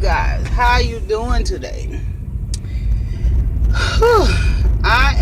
Guys, how you doing today? I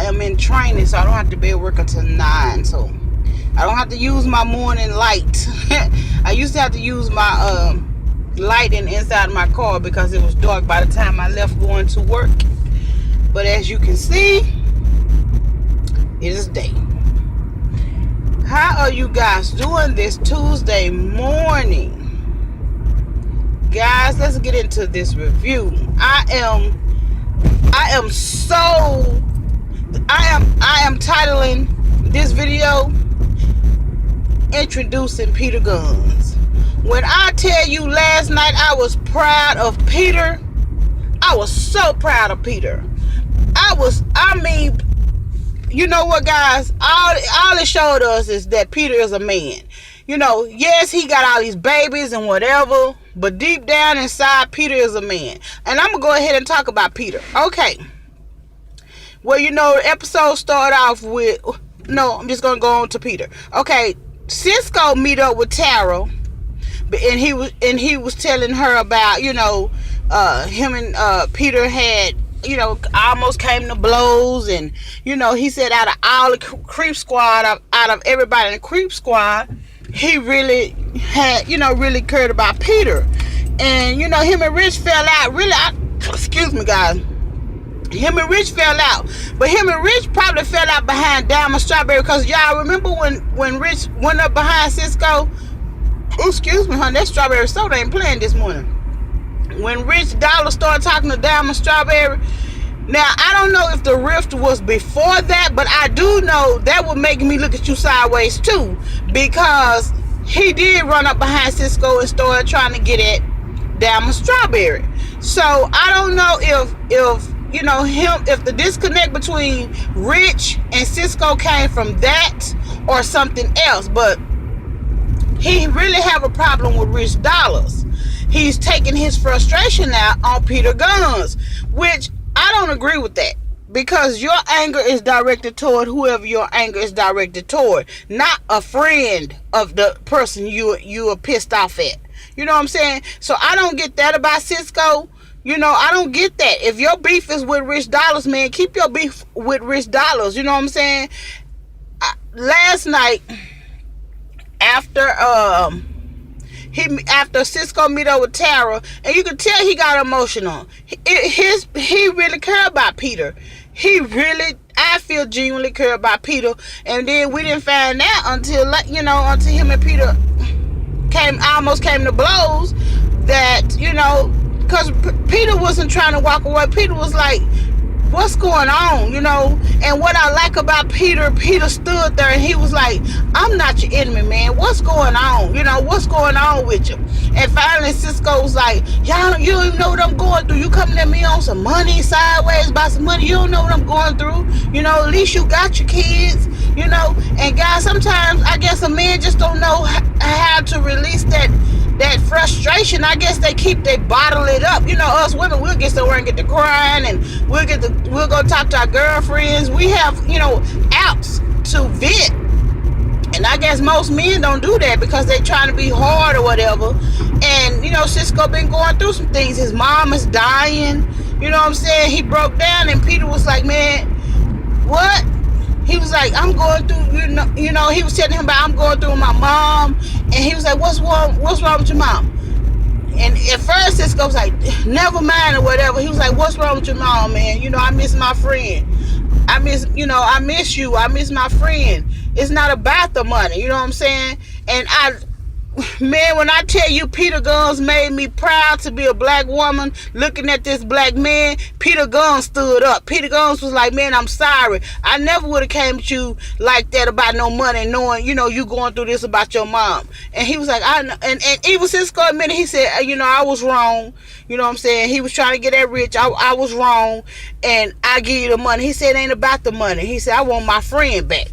am in training, so I don't have to be at work until 9, so I don't have to use my morning light. I used to have to use my lighting inside my car because it was dark by the time I left going to work. But as you can see, it is day. How are you guys doing this Tuesday morning? Guys, let's get into this review. I am titling this video Introducing Peter Gunz. When I tell you last night I was proud of Peter, I was so proud of Peter. You know what, guys? All it showed us is that Peter is a man. Yes, he got all these babies and whatever, but deep down inside, Peter is a man. And I'm going to go ahead and talk about Peter. Okay. Well, the episode started off with... No, I'm just going to go on to Peter. Okay, Cisco meet up with Tara, and he was telling her about, him and Peter had... almost came to blows, and he said out of all the creep squad, out of everybody in the creep squad, he really had really cared about Peter. And him and Rich fell out. Excuse me, guys. Him and Rich fell out, but him and Rich probably fell out behind Diamond Strawberry, because y'all remember when Rich went up behind Cisco. Oh, excuse me, honey, that strawberry soda ain't playing this morning. When Rich Dollar started talking to Diamond Strawberry. Now, I don't know if the rift was before that, but I do know that would make me look at you sideways too, because he did run up behind Cisco and started trying to get at Diamond Strawberry. So I don't know if the disconnect between Rich and Cisco came from that or something else, but he really have a problem with Rich Dollars. He's taking his frustration out on Peter Gunz, which I don't agree with that, because your anger is directed toward whoever your anger is directed toward, not a friend of the person you are pissed off at. You know what I'm saying? So I don't get that about Cisco. I don't get that. If your beef is with Rich Dollars, man, keep your beef with Rich Dollars. You know what I'm saying? Last night, after Cisco meet up with Tara, and you could tell he got emotional. He really cared about Peter. I feel genuinely care about Peter. And then we didn't find out until him and Peter almost came to blows, that because Peter wasn't trying to walk away. Peter was like, what's going on? And what I like about Peter stood there and he was like, I'm not your enemy, man. What's going on? What's going on with you? And finally Cisco was like, y'all, you don't even know what I'm going through. You coming at me on some money, sideways about some money. You don't know what I'm going through. At least you got your kids, and guys, sometimes I guess a man just don't know how to release that frustration. I guess they bottle it up. Us women, we'll get somewhere and get to crying, and we'll go talk to our girlfriends. We have, outs to vent. And I guess most men don't do that because they trying to be hard or whatever. And, Cisco been going through some things. His mom is dying. You know what I'm saying? He broke down, and Peter was like, man, what? He was like, I'm going through, he was telling him about, I'm going through with my mom. And he was like, what's wrong with your mom? And at first Cisco was like, never mind or whatever. He was like, what's wrong with your mom, man? I miss my friend. I miss you. I miss my friend. It's not about the money. You know what I'm saying? And man, when I tell you Peter Gunz made me proud to be a black woman looking at this black man, Peter Gunz stood up. Peter Gunz was like, man, I'm sorry. I never would have came at you like that about no money, knowing, you going through this about your mom. And he was like, and even Cisco admitted, he said, I was wrong. You know what I'm saying? He was trying to get that rich. I was wrong, and I give you the money. He said, it ain't about the money. He said, I want my friend back.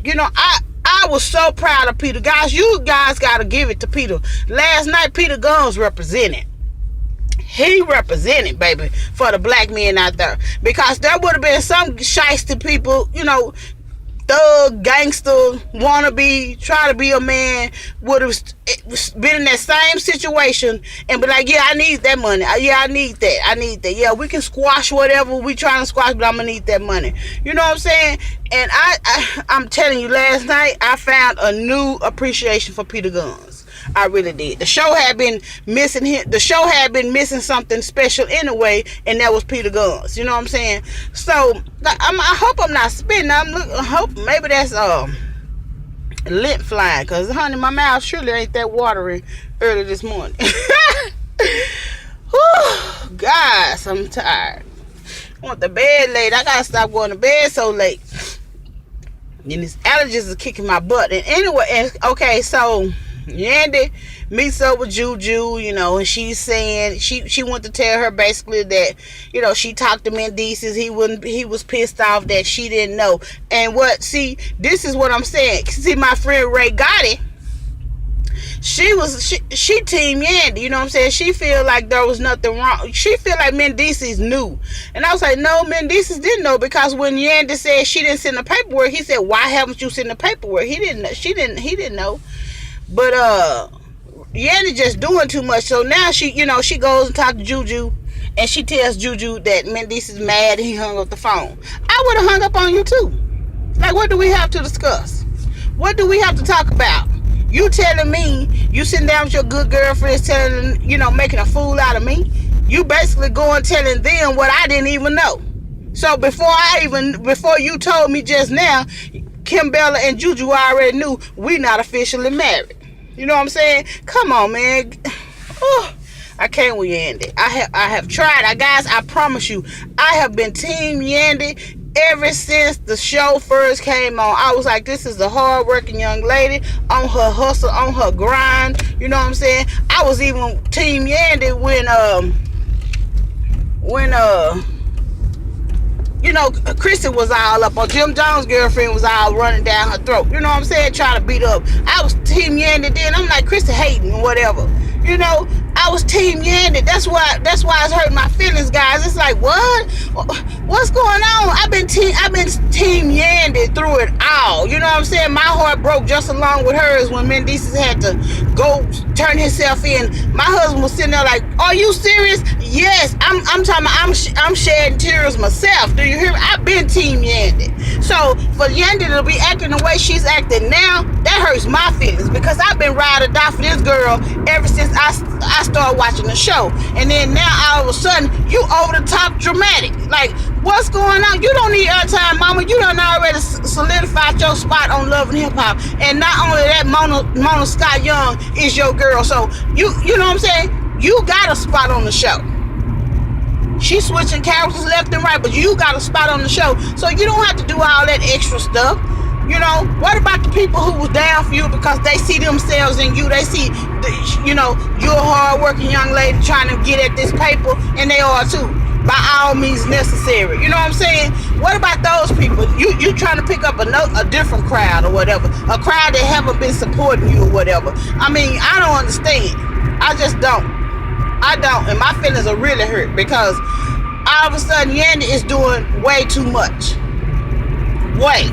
I was so proud of Peter. Guys, you guys got to give it to Peter. Last night, Peter Gunz represented. He represented, baby, for the black men out there. Because there would have been some shiesty people, thug, gangster, wannabe, try to be a man, would have been in that same situation and be like, yeah, I need that money. Yeah, I need that. Yeah, we can squash whatever we trying to squash, but I'm gonna need that money. You know what I'm saying? And I'm telling you, last night I found a new appreciation for Peter Gunz. I really did. The show had been missing him. The show had been missing something special anyway, and that was Peter Gunz. You know what I'm saying? So I hope I'm not spitting. I hope maybe that's lint flying, cause honey, my mouth surely ain't that watery early this morning. Whew, guys, I'm tired. I want the bed late. I gotta stop going to bed so late. And these allergies are kicking my butt. And anyway, okay, so Yandy meets up with Juju, you know, and she's saying she went to tell her basically that, you know, she talked to Mendices. He was pissed off that she didn't know. And this is what I'm saying. See, my friend Ray Gotti, she team Yandy, you know what I'm saying? She feel like there was nothing wrong. She feel like Mendices knew. And I was like, no, Mendices didn't know, because when Yandy said she didn't send the paperwork, he said, why haven't you sent the paperwork? He didn't know. But Yandy just doing too much. So now she goes and talks to Juju, and she tells Juju that Mendices is mad and he hung up the phone. I would have hung up on you too. Like, what do we have to discuss? What do we have to talk about? You telling me you sitting down with your good girlfriends telling, you know, making a fool out of me? You basically going telling them what I didn't even know. So before you told me just now, Kim Bella and Juju already knew we not officially married. You know what I'm saying? Come on, man. Oh, I can't with Yandy. I have tried. Guys, I promise you, I have been team Yandy ever since the show first came on. I was like, this is a hard-working young lady on her hustle, on her grind. You know what I'm saying? I was even team Yandy when you know, Chrissy was all up on Jim Jones' girlfriend, was all running down her throat. You know what I'm saying? Trying to beat up. I was team Yandy then. I'm like, Chrissy hating or whatever. You know, I was team Yandy. That's why it's hurting my feelings, guys. It's like, what? What's going on? I've been team Yandy through it all. You know what I'm saying? My heart broke just along with hers when Mendices had to go turn himself in. My husband was sitting there like, are you serious? Yes, I'm talking about, I'm shedding tears myself. Do you hear me? I've been team Yandy. So for Yandy to be acting the way she's acting now, that hurts my feelings, because I've been ride or die for this girl ever since I started watching the show. And then now all of a sudden you over the top dramatic. Like, what's going on? You don't need airtime, mama. You done already solidified your spot on Love and Hip Hop. And not only that, Mona Scott Young is your girl. So you know what I'm saying? You got a spot on the show. She's switching characters left and right, but you got a spot on the show. So you don't have to do all that extra stuff. You know, what about the people who was down for you because they see themselves in you? They see, you know, you're a hard-working young lady trying to get at this paper, and they are too, by all means necessary. You know what I'm saying? What about those people? You trying to pick up a different crowd or whatever, a crowd that haven't been supporting you or whatever. I mean, I don't understand. I just don't. I don't, and my feelings are really hurt because all of a sudden Yandy is doing way too much. Way.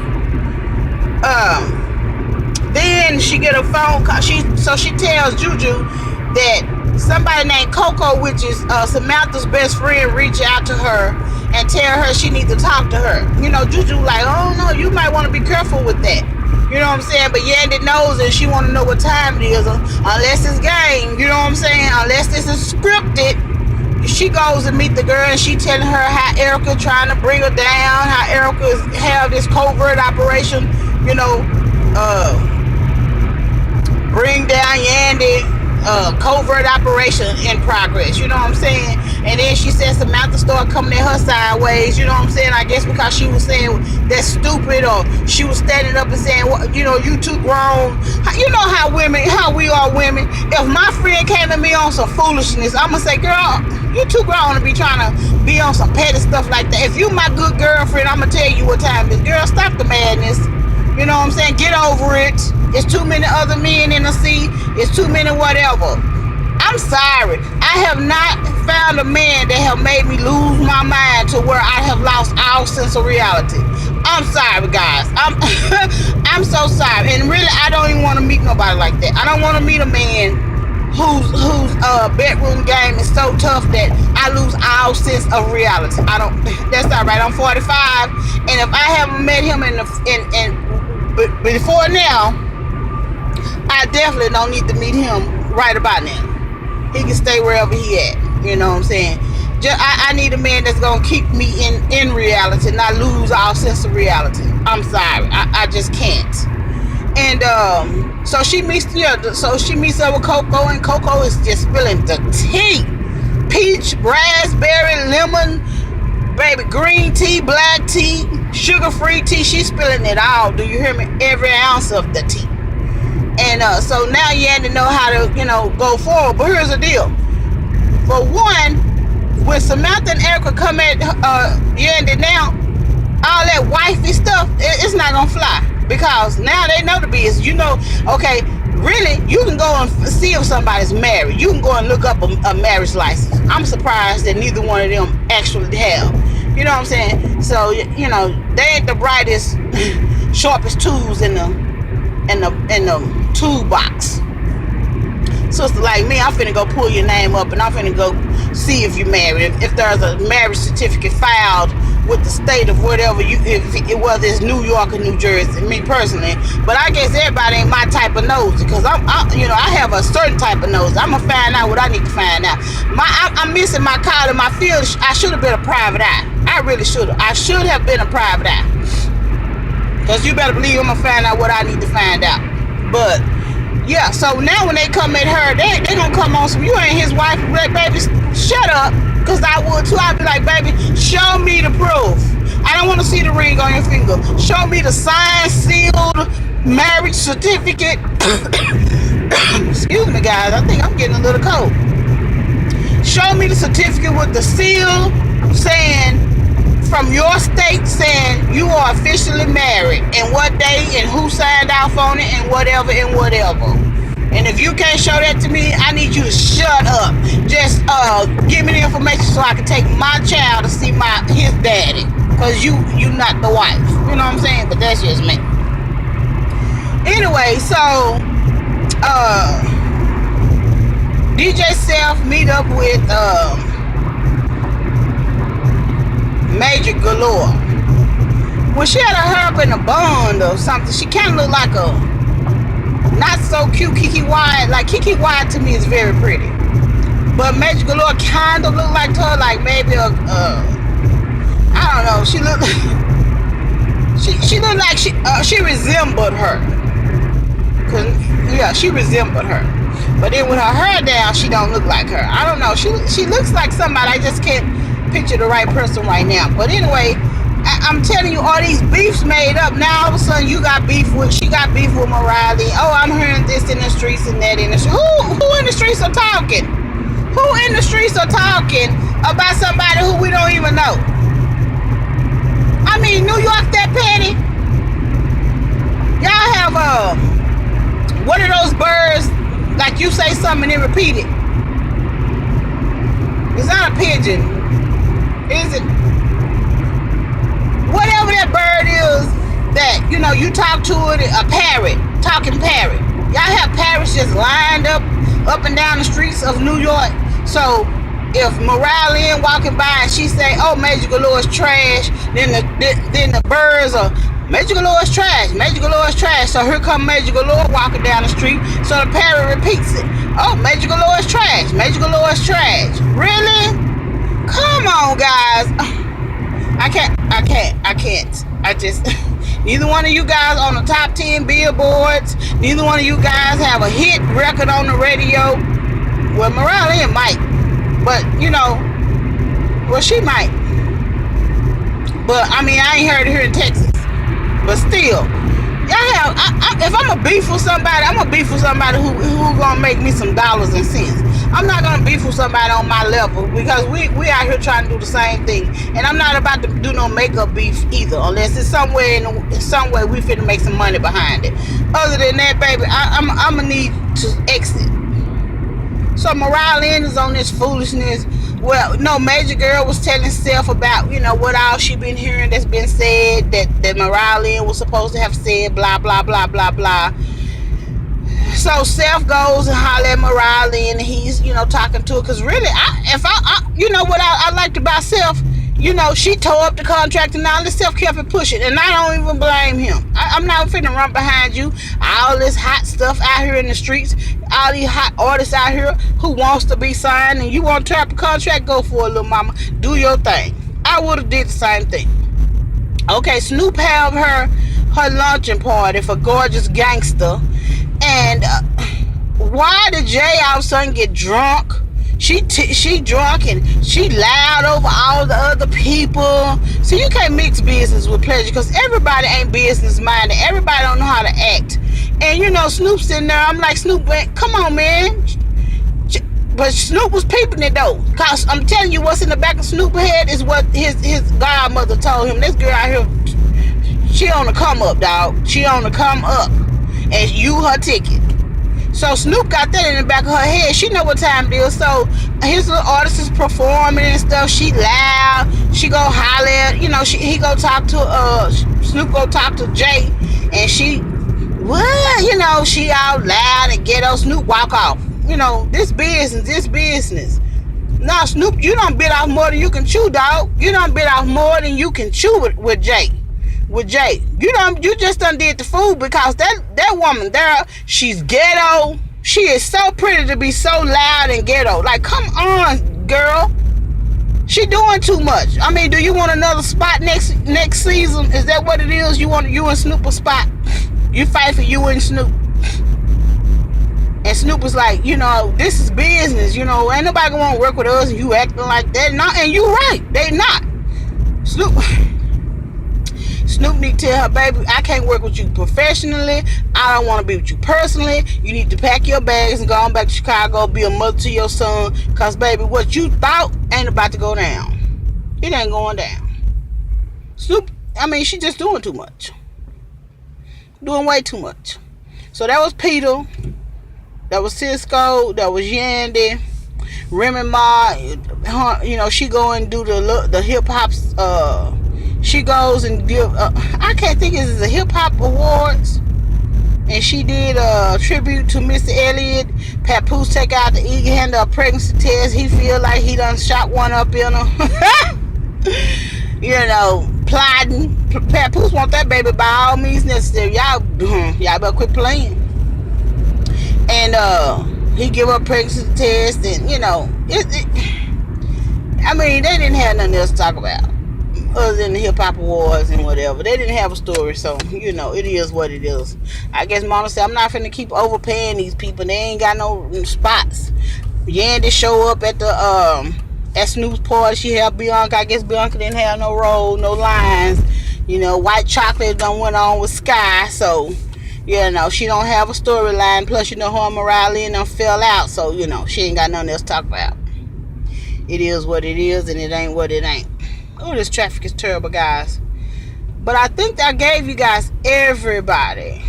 Then she get a phone call. She tells Juju that somebody named Coco, which is Samantha's best friend, reach out to her and tell her she needs to talk to her. You know, Juju like, oh no, you might want to be careful with that. You know what I'm saying? But Yandy knows, and she want to know what time it is, unless it's game. You know what I'm saying? Unless this is scripted. She goes and meet the girl, and she telling her how Erica trying to bring her down, how Erica have this covert operation, you know, bring down Yandy, covert operation in progress. You know what I'm saying? And then she said Samantha started coming at her sideways. You know what I'm saying? I guess because she was saying that's stupid, or she was standing up and saying, well, you know, you too grown. You know how we are women. If my friend came to me on some foolishness, I'm gonna say, girl, you too grown to be trying to be on some petty stuff like that. If you my good girlfriend, I'm gonna tell you what time it is. Girl, stop the madness. You know what I'm saying? Get over it. It's too many other men in the sea. It's too many whatever. I'm sorry. I have not found a man that have made me lose my mind to where I have lost all sense of reality. I'm sorry, guys. I'm so sorry. And really, I don't even want to meet nobody like that. I don't want to meet a man whose bedroom game is so tough that I lose all sense of reality. I don't. That's not right. I'm 45, and if I haven't met him before now, I definitely don't need to meet him right about now. He can stay wherever he at. You know what I'm saying? I need a man that's gonna keep me in reality, not lose all sense of reality. I'm sorry, I just can't. And so she meets up with Coco, and Coco is just spilling the tea: peach, raspberry, lemon, baby, green tea, black tea, sugar-free tea. She's spilling it all. Do you hear me? Every ounce of the tea. And so now you had to know how to go forward. But here's the deal: for one, when Samantha and Erica come at Yandy now, all that wifey stuff, it's not gonna fly, because now they know the business. Okay, really, you can go and see if somebody's married. You can go and look up a marriage license. I'm surprised that neither one of them actually have. You know what I'm saying? So they ain't the brightest, sharpest tools in the toolbox. Sister like me, I'm finna go pull your name up, and I'm finna go see if you're married. If there's a marriage certificate filed with the state of whatever whether it's New York or New Jersey. Me personally, but I guess everybody ain't my type of nosy, because I have a certain type of nose. I'm gonna find out what I need to find out. I'm missing my card in my field. I should have been a private eye. I really should have. I should have been a private eye, because you better believe I'm gonna find out what I need to find out. But yeah, so now when they come at her, they gonna come on some, you ain't his wife. Like, baby, shut up, because I would too. I'd be like, baby, show me the proof. I don't want to see the ring on your finger. Show me the signed, sealed marriage certificate. Excuse me, guys, I think I'm getting a little cold. Show me the certificate with the seal saying, from your state, saying you are officially married, and what day, and who signed off on it, and whatever and whatever. And if you can't show that to me, I need you to shut up. Just give me the information so I can take my child to see his daddy, because you not the wife. You know what I'm saying? But that's just me. Anyway, so DJ Self meet up with Major Galore. When she had her hair up in a bun or something, she kind of looked like a not so cute Kiki Wyatt. Like, Kiki Wyatt to me is very pretty, but Major Galore kind of looked like her, like maybe I don't know. She looked like she resembled her. Yeah, she resembled her. But then with her hair down, she don't look like her. I don't know. She looks like somebody. I just can't picture the right person right now. But anyway, I'm telling you, all these beefs made up. Now all of a sudden she got beef with Mariah. Oh, I'm hearing this in the streets and that in the streets. Who in the streets are talking? Who in the streets are talking about somebody who we don't even know? I mean, New York that petty? Y'all have what are those birds? Like, you say something and then repeat it. It's not a pigeon, is it? Whatever that bird is that, you talk to it, a parrot, talking parrot. Y'all have parrots just lined up and down the streets of New York. So if Mariah Lynn walking by and she say, oh, Major Galore's trash, then the birds are, Major Galore's trash, Major Galore's trash. So here come Major Galore walking down the street, so the parrot repeats it. Oh, Major Galore's trash, Major Galore's trash. Really? Come on, guys. I can't. I just, neither one of you guys on the top 10 billboards, neither one of you guys have a hit record on the radio. Well, Mariah Lynn might, but well, she might. But I mean, I ain't heard it here in Texas. But still, if I'm gonna beef with somebody, I'm gonna beef with somebody who gonna make me some dollars and cents. I'm not gonna beef with somebody on my level, because we out here trying to do the same thing, and I'm not about to do no makeup beef either, unless it's some way we finna make some money behind it. Other than that, baby, I'm gonna need to exit. So Mariah Lynn is on this foolishness. Well, no, Major Girl was telling Steph about, what all she been hearing that's been said, that Mariah Lynn was supposed to have said, blah, blah, blah, blah, blah. So Steph goes and holler at Mariah Lynn, and he's, talking to her. Because really, what I liked about Steph, she tore up the contract and all this stuff, kept it pushing. And I don't even blame him. I'm not finna run behind you. All this hot stuff out here in the streets, all these hot artists out here who wants to be signed, and you want to tear up the contract, go for it, little mama. Do your thing. I would have did the same thing. Okay, Snoop held her luncheon party for Gorgeous Gangster. And why did Jay all of a sudden get drunk? She drunk and she loud over all the other people. So you can't mix business with pleasure, because everybody ain't business minded. Everybody don't know how to act. And Snoop's sitting there. I'm like, Snoop, come on, man. But Snoop was peeping it though. Cause I'm telling you, what's in the back of Snoop's head is what his godmother told him. This girl out here, she on the come up, dog. She on the come up. And you her ticket. So Snoop got that in the back of her head. She know what time it is. So his little artist is performing and stuff. She loud. She go holler. He go talk to Snoop go talk to Jay, and she what? She out loud and ghetto. Snoop walk off. This business. Nah, Snoop, you done bit off more than you can chew, dog. You done bit off more than you can chew with Jay. With Jay, you just done did the fool, because that woman there, she's ghetto. She is so pretty to be so loud and ghetto. Like, come on, girl. She doing too much. I mean, do you want another spot next season? Is that what it is? You want you and Snoop a spot? You fight for you and Snoop. And Snoop was like, this is business. Ain't nobody gonna want to work with us, and you acting like that. No, and you right, they not. Snoop need to tell her, baby, I can't work with you professionally. I don't want to be with you personally. You need to pack your bags and go on back to Chicago, be a mother to your son. Because, baby, what you thought ain't about to go down. It ain't going down. Snoop, she just doing too much. Doing way too much. So that was Peter. That was Cisco. That was Yandy. Remy Ma. She go and do the hip-hop she goes and give I can't think it is the hip hop awards, and she did a tribute to Mr. Elliott. Papoose take out the eagle handle pregnancy test. He feel like he done shot one up in her. Plotting. Papoose want that baby by all means necessary. Y'all better quit playing. And he give her a pregnancy test, and they didn't have nothing else to talk about other than the hip-hop awards and whatever. They didn't have a story, so it is what it is. I guess Mama said, I'm not finna keep overpaying these people. They ain't got no spots. Yandy show up at the at Snoop's party. She had Bianca. I guess Bianca didn't have no role, no lines. White Chocolate done went on with Sky, so she don't have a storyline. Plus, her and Mariah Lynn done fell out, so she ain't got nothing else to talk about. It is what it is, and it ain't what it ain't. Oh, this traffic is terrible, guys. But I think I gave you guys everybody.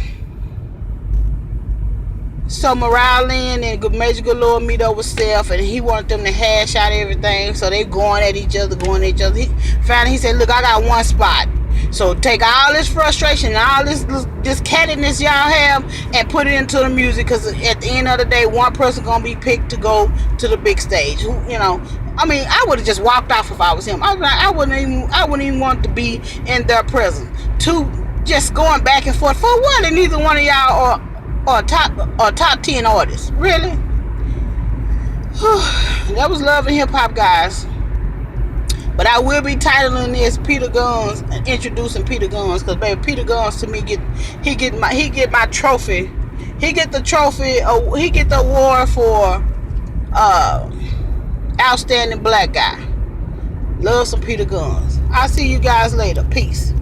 So Mariah Lynn and Major Galore meet up with Steph, and he wanted them to hash out everything. So they going at each other. Finally, he said, look, I got one spot. So take all this frustration and all this cattiness y'all have and put it into the music, because at the end of the day, one person gonna be picked to go to the big stage. I would have just walked off if I was him. I wouldn't even want to be in their presence. Two, just going back and forth for what? And neither one of y'all are top 10 artists. Really? That was Love and Hip Hop, guys. But I will be titling this Peter Gunz, introducing Peter Gunz, because baby, Peter Gunz to me get my trophy. He get the trophy. He get the award for outstanding black guy. Love some Peter Gunz. I'll see you guys later. Peace.